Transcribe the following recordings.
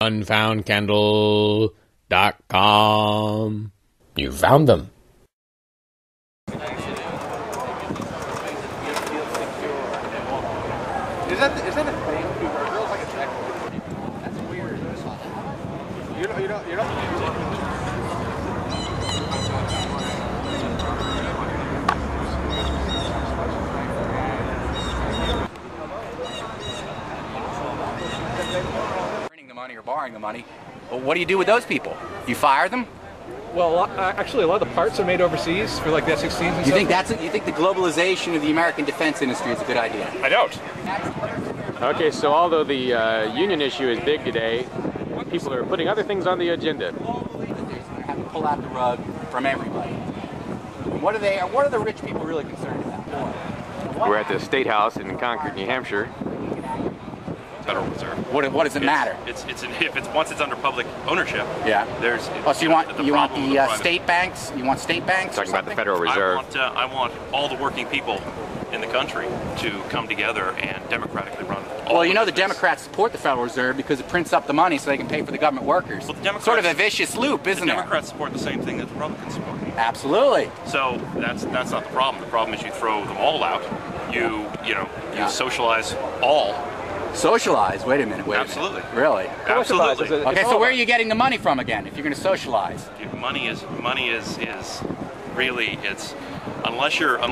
unfoundcandle.com. You found them. Is that a thing? It feels like a check. That's weird. You don't. Printing the money or borrowing the money. Well, what do you do with those people? You fire them? Well, actually, a lot of the parts are made overseas for like the F-16s and You stuff. think the globalization of the American defense industry is a good idea? I don't. Okay, so although the union issue is big today, people are putting other things on the agenda. They're having to pull out the rug from everybody. What are the rich people really concerned about? We're at the State House in Concord, New Hampshire. Federal Reserve. What does it matter? Once it's under public ownership. Yeah. Oh, so you want the state banks? You want state banks? Talking about the Federal Reserve. I want all the working people in the country to come together and democratically run. Well, you know the Democrats support the Federal Reserve because it prints up the money so they can pay for the government workers. Well, the Democrats, sort of a vicious loop, isn't it? The Democrats support the same thing that the Republicans support. Absolutely. So that's not the problem. The problem is you throw them all out. You socialize all. Socialize? Wait a minute. Absolutely. Really? Absolutely. Okay, so where are you getting the money from again if you're going to socialize? Money is really unless you're a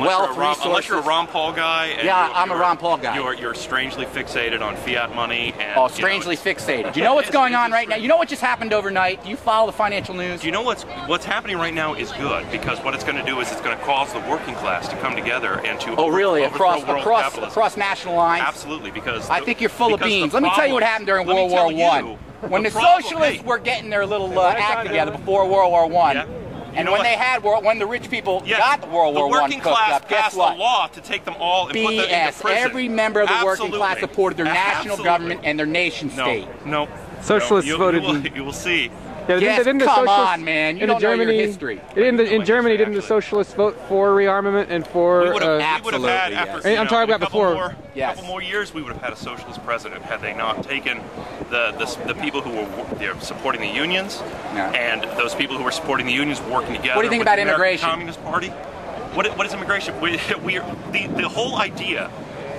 Ron Paul guy. And yeah, I'm a Ron Paul guy. You're strangely fixated on fiat money. And, strangely fixated. Do you know what's going on right now? You know what just happened overnight? Do you follow the financial news? Do you know what's happening right now is good because what it's going to do is it's going to cause the working class to come together and to across national lines? Absolutely, because I think you're full of beans. Let me tell you what happened during World War I. When the socialists were getting their little act together before World War I. Yeah. And when the rich people got the World War I working cooked class up, guess passed what? a law to take them all and put them into prison. Every member of the working class supported their national government and their nation state. No. Socialists voted. You will see. Yeah, yes, come on, man. You don't know your history. In Germany, didn't the socialists vote for rearmament and for... We would have had, after, I'm talking about before. A couple more years, we would have had a socialist president had they not taken the people who were supporting the unions and those people who were supporting the unions working together. What do you think about immigration? Communist Party. What is immigration? The whole idea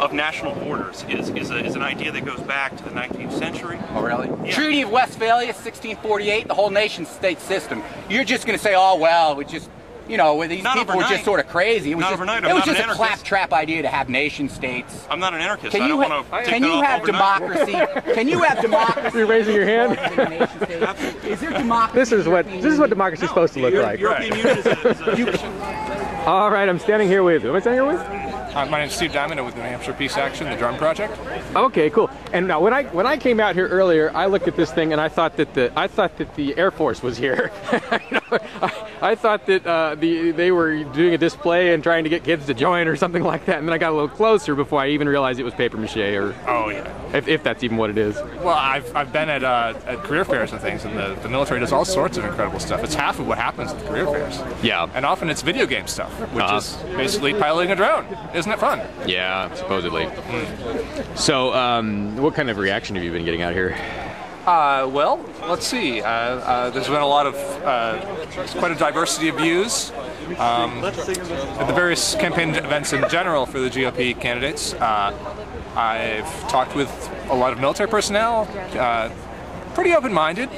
of national borders is an idea that goes back to the 19th century. Oh, really? Yeah. Treaty of Westphalia, 1648, the whole nation-state system. You're just going to say, oh, well, we just, these people were just sort of crazy. It was just a claptrap idea to have nation-states. I'm not an anarchist. Can you have democracy? Can you have democracy? You're raising your hand? Is there democracy? This is what democracy is supposed to look like. European Union is All right, I'm standing here with... Who am I standing here with? My name's Steve Diamond. I'm with the New Hampshire Peace Action, the Drum Project. Okay, cool. And now, when I came out here earlier, I looked at this thing and I thought that the Air Force was here. I thought that they were doing a display and trying to get kids to join or something like that. And then I got a little closer before I even realized it was paper mache or if that's even what it is. Well, I've been at career fairs and things, and the military does all sorts of incredible stuff. It's half of what happens at the career fairs. Yeah. And often it's video game stuff, which is basically piloting a drone. Isn't it fun? Yeah, supposedly. So, what kind of reaction have you been getting out here? Well, let's see. There's been a lot of, quite a diversity of views at the various campaign events in general for the GOP candidates. I've talked with a lot of military personnel, pretty open-minded,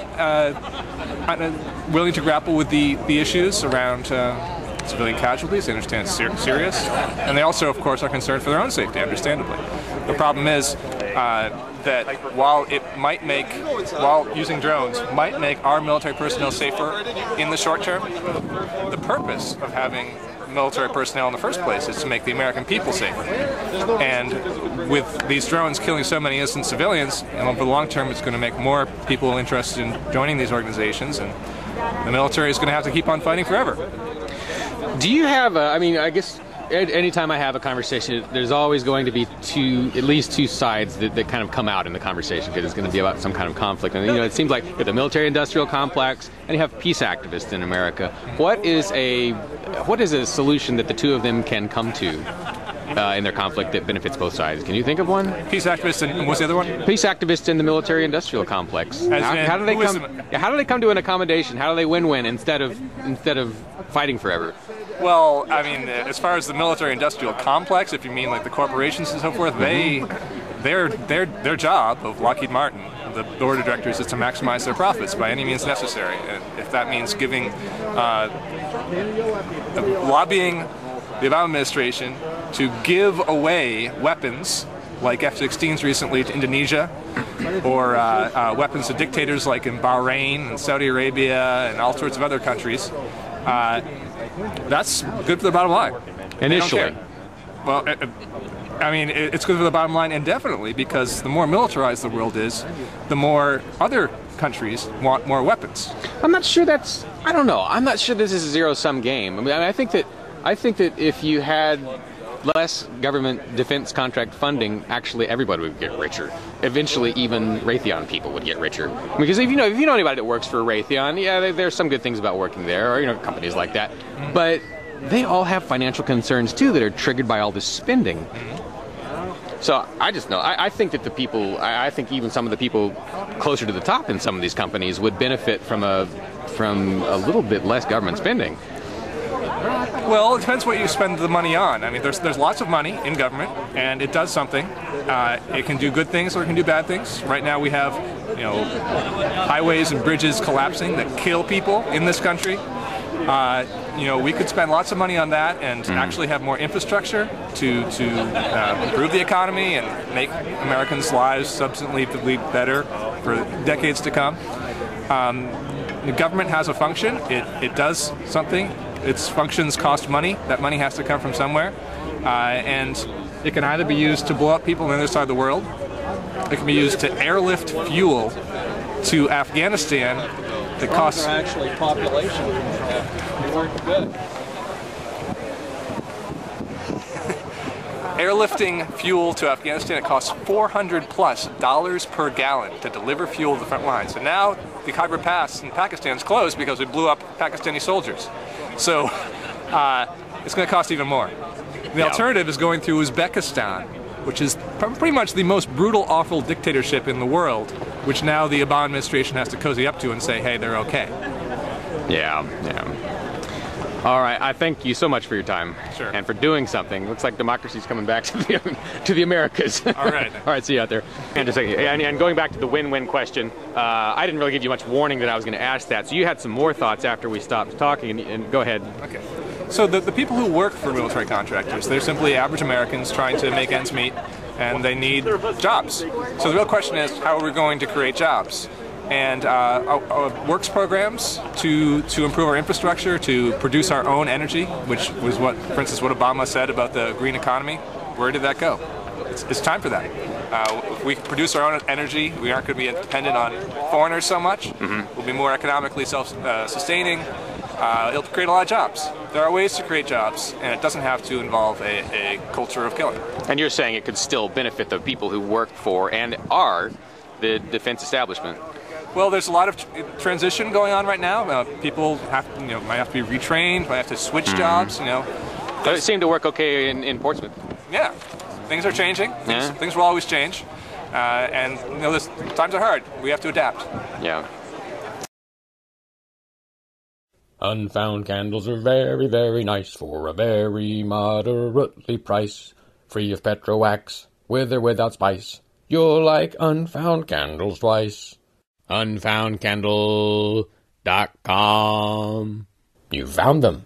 willing to grapple with the issues around civilian casualties. They understand it's serious, and they also, of course, are concerned for their own safety, understandably. The problem is that while using drones might make our military personnel safer in the short term, the purpose of having military personnel in the first place is to make the American people safer. And with these drones killing so many innocent civilians, and over the long term it's going to make more people interested in joining these organizations, and the military is going to have to keep on fighting forever. Do you have I guess anytime I have a conversation, there's always going to be at least two sides that kind of come out in the conversation, because it's going to be about some kind of conflict. And it seems like you have the military-industrial complex, and you have peace activists in America. What is a solution that the two of them can come to? in their conflict that benefits both sides? Can you think of one? Peace activists and what's the other one? Peace activists in the military-industrial complex. How do they come to an accommodation? How do they win-win instead of fighting forever? Well, I mean, as far as the military-industrial complex, if you mean like the corporations and so forth, their job of Lockheed Martin, the board of directors, is to maximize their profits by any means necessary. And if that means lobbying the Obama administration to give away weapons like F-16s recently to Indonesia, or weapons to dictators like in Bahrain and Saudi Arabia and all sorts of other countries, that's good for the bottom line. Initially. Well, I mean, it's good for the bottom line indefinitely, because the more militarized the world is, the more other countries want more weapons. I'm not sure I don't know. I'm not sure this is a zero-sum game. I mean, I think that if you had less government defense contract funding, actually everybody would get richer. Eventually, even Ratheon people would get richer. Because if you know anybody that works for Ratheon, yeah, there's some good things about working there, or companies like that. But they all have financial concerns too that are triggered by all this spending. So I just know. I think that I think even some of the people closer to the top in some of these companies would benefit from a little bit less government spending. Well, it depends what you spend the money on. I mean, there's lots of money in government, and it does something. It can do good things or it can do bad things. Right now we have, highways and bridges collapsing that kill people in this country. We could spend lots of money on that and actually have more infrastructure to improve the economy and make Americans' lives substantively better for decades to come. The government has a function. It does something. Its functions cost money. That money has to come from somewhere. And it can either be used to blow up people on the other side of the world. It can be used to airlift fuel to Afghanistan that costs... actually population. They weren't good. Airlifting fuel to Afghanistan, it costs $400+ per gallon to deliver fuel to the front lines. So now the Khyber Pass in Pakistan is closed because we blew up Pakistani soldiers. So it's going to cost even more. The alternative is going through Uzbekistan, which is pretty much the most brutal, awful dictatorship in the world, which now the Obama administration has to cozy up to and say, hey, they're okay. Yeah. All right, I thank you so much for your time. Sure. And for doing something. Looks like democracy's coming back to the Americas. All right. All right, see you out there. And just and going back to the win-win question, I didn't really give you much warning that I was going to ask that. So you had some more thoughts after we stopped talking, and go ahead. Okay. So the people who work for military contractors, they're simply average Americans trying to make ends meet, and they need jobs. So the real question is, how are we going to create jobs? And works programs to improve our infrastructure, to produce our own energy, which was for instance, what Obama said about the green economy. Where did that go? It's time for that. If we produce our own energy, we aren't going to be dependent on foreigners so much. We'll be more economically self-sustaining. It'll create a lot of jobs. There are ways to create jobs, and it doesn't have to involve a culture of killing. And you're saying it could still benefit the people who work for and are the defense establishment? Well, there's a lot of transition going on right now. People might have to be retrained, might have to switch jobs. But it seemed to work okay in Portsmouth. Yeah, things are changing. Things will always change, and times are hard. We have to adapt. Yeah. Unfound candles are very, very nice for a very moderately price. Free of petrowax, with or without spice. You'll like unfound candles twice. Unfoundcandle.com. You found them.